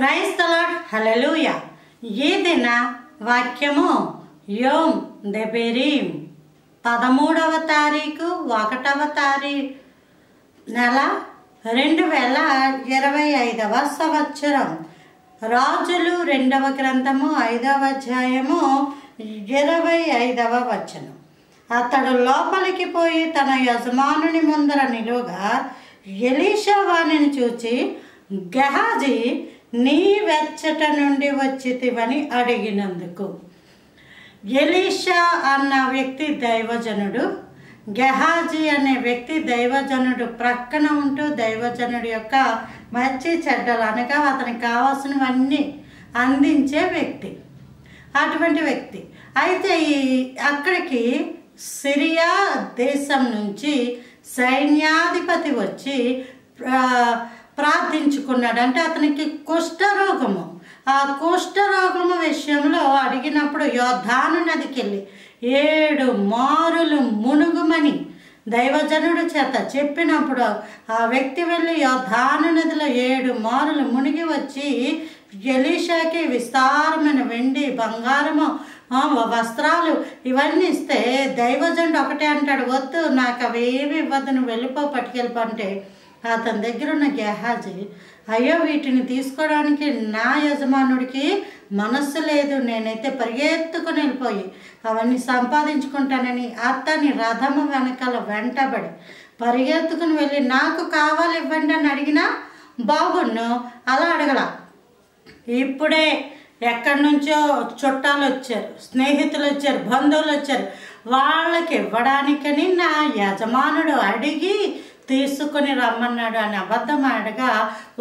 Praise the lord, హల్లెలూయా. ఈ దిన వాక్యము యోం దెబెరీం 13వ తారీఖు 1వ నెల 2025వ సంవత్సరం. రాజులు 2వ గ్రంథము 5వ అధ్యాయము 25వ వచనం. అతడు లోపలికి పోయి తన యజమానుని ముందర నిలువగా ఎలీషా వానిని చూచి, గెహాజీ, నీ వెచ్చట నుండి వచ్చితివని అడిగినందుకు. ఎలీషా అన్న వ్యక్తి దైవజనుడు, గెహాజీ అనే వ్యక్తి దైవజనుడు. ప్రక్కన ఉంటూ దైవజనుడి యొక్క మంచి చెడ్డలు అనగా అతనికి కావాల్సినవన్నీ అందించే వ్యక్తి, అటువంటి వ్యక్తి. అయితే అక్కడికి సిరియా దేశం నుంచి సైన్యాధిపతి వచ్చి ప్రార్థించుకున్నాడు. అంటే అతనికి కుష్ఠరోగము. ఆ కుష్ఠరోగము విషయంలో అడిగినప్పుడు యోర్దాను నదికి వెళ్ళి 7 మారులు మునుగుమని దైవజనుడు చేత చెప్పినప్పుడు ఆ వ్యక్తి వెళ్ళి యోర్దాను నదిలో 7 మారులు మునిగి వచ్చి ఎలీషాకి విస్తారమైన వెండి, బంగారము, వస్త్రాలు ఇవన్నీ ఇస్తే దైవజనుడు ఒకటే అంటాడు, వద్దు, నాకు అవేమి ఇవ్వద్దు, నువ్వు వెళ్ళిపో, పట్టుకెళ్ళిపో అంటే అతని దగ్గర ఉన్న గెహాజీ, అయ్యో, వీటిని తీసుకోవడానికి నా యజమానుడికి మనస్సు లేదు, నేనైతే పరిగెత్తుకుని వెళ్ళిపోయి అవన్నీ సంపాదించుకుంటానని అతని రథము వెనకాల వెంటబడి పరిగెత్తుకుని వెళ్ళి నాకు కావాలి ఇవ్వండి అని అడిగినా బాగున్ను. అలా అడగల. ఇప్పుడే ఎక్కడి నుంచో చుట్టాలు వచ్చారు, స్నేహితులు వచ్చారు, బంధువులు వచ్చారు, వాళ్ళకి ఇవ్వడానికని నా యజమానుడు అడిగి తీసుకుని రమ్మన్నాడు అని అబద్ధం ఆడగా,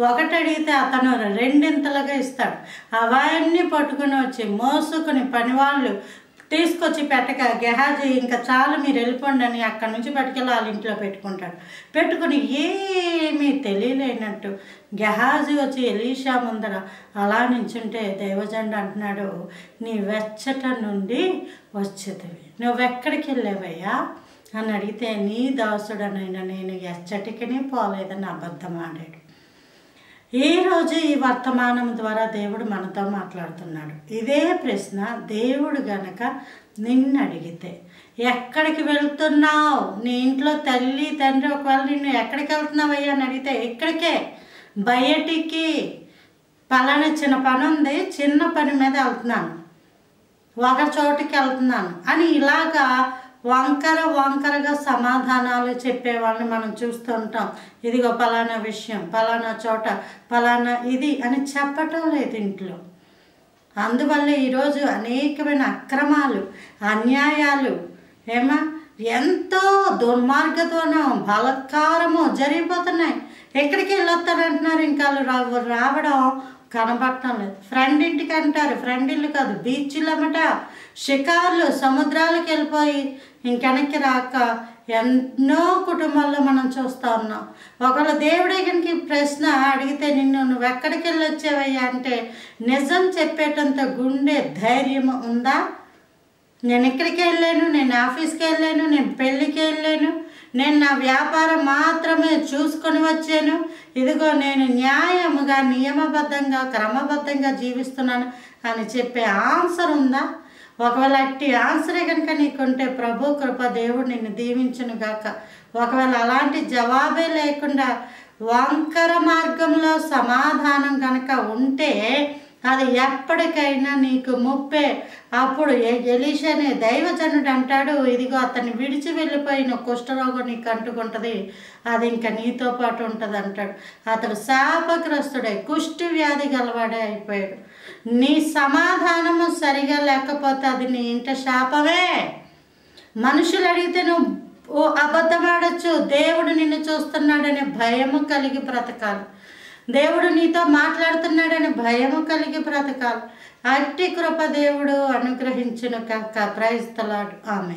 ఒకటి అడిగితే అతను 2 ఇస్తాడు. అవన్నీ పట్టుకుని వచ్చి మోసుకుని పనివాళ్ళు తీసుకొచ్చి పెట్టక గెహాజీ, ఇంకా చాలు, మీరు వెళ్ళిపోండి అని అక్కడి నుంచి పట్టుకెళ్ళి వాళ్ళ ఇంట్లో పెట్టుకుంటాడు. పెట్టుకుని ఏమీ తెలియలేనట్టు గెహాజీ వచ్చి ఎలీషా ముందర అలా నించుంటే దైవజనుడు అంటున్నాడు, నీ వెచ్చట నుండి వచ్చేదివి, నువ్వెక్కడికి వెళ్ళావయ్యా అని అడిగితే, నీ దాసుడనైనా నేను ఎచ్చటికనే పోలేదని అబద్ధం ఆడాడు. ఈరోజు ఈ వర్తమానం ద్వారా దేవుడు మనతో మాట్లాడుతున్నాడు. ఇదే ప్రశ్న దేవుడు గనక నిన్ను అడిగితే, ఎక్కడికి వెళ్తున్నావు? నీ ఇంట్లో తల్లి తండ్రి ఒకవేళ నిన్ను ఎక్కడికి వెళ్తున్నావయ్యా అని అడిగితే, ఇక్కడికే, బయటికి, పలానా చిన్న పని ఉంది, చిన్న పని మీద వెళ్తున్నాను, ఒక చోటుకి వెళ్తున్నాను అని ఇలాగా వంకరగా సమాధానాలు చెప్పేవాళ్ళని మనం చూస్తూ ఉంటాం. ఇదిగో పలానా విషయం, పలానా చోట, పలానా ఇది అని చెప్పటం లేదు ఇంట్లో. అందువల్ల ఈరోజు అనేకమైన అక్రమాలు, అన్యాయాలు, ఎంతో దుర్మార్గతనం, బలత్కారము జరిగిపోతున్నాయి. ఎక్కడికి వెళ్ళొస్తారంటున్నారు, ఇంకా రావడం కనబడటం లేదు. ఫ్రెండ్ ఇంటికి అంటారు, ఫ్రెండ్ ఇల్లు కాదు, బీచ్లు అన్నమాట, షికార్లు, సముద్రాలకు వెళ్ళిపోయి ఇంకెనక్కి రాక ఎన్నో కుటుంబాల్లో మనం చూస్తూ ఉన్నాం. ఒకవేళ దేవుడే కనుక ప్రశ్న అడిగితే, నువ్వు ఎక్కడికి వెళ్ళి వచ్చావయ్యా అంటే నిజం చెప్పేటంత గుండె ధైర్యం ఉందా? నేను ఇక్కడికి వెళ్ళాను, నేను ఆఫీస్కి వెళ్ళాను, నేను పెళ్ళికి వెళ్ళాను, నేను నా వ్యాపారం మాత్రమే చూసుకొని వచ్చాను, ఇదిగో నేను న్యాయముగా, నియమబద్ధంగా, క్రమబద్ధంగా జీవిస్తున్నాను అని చెప్పే ఆన్సర్ ఉందా? ఒకవేళ అట్టి ఆన్సరే కనుక నీకుంటే ప్రభు కృప, దేవుడు నిన్ను దీవించును గాక. ఒకవేళ అలాంటి జవాబే లేకుండా వంకర మార్గంలో సమాధానం కనుక ఉంటే అది ఎప్పటికైనా నీకు ముప్పే. అప్పుడు ఎలీషానే దైవజనుడు అంటాడు, ఇదిగో అతన్ని విడిచి వెళ్ళిపోయిన కుష్ఠరోగం నీకు అంటుకుంటుంది, అది ఇంకా నీతో పాటు ఉంటుంది అంటాడు. అతడు శాపగ్రస్తుడై కుష్టి వ్యాధి గలవాడే అయిపోయాడు. నీ సమాధానము సరిగా లేకపోతే అది నీ ఇంట శాపమే. మనుషులు అడిగితే నువ్వు అబద్ధమాడచ్చు, దేవుడు నిన్ను చూస్తున్నాడనే భయము కలిగి బ్రతకాలి, దేవుడు నీతో మాట్లాడుతున్నాడని భయము కలిగి బ్రతకాలి. అట్టి కృప దేవుడు అనుగ్రహించును కాక. Praise the lord. ఆమేన్.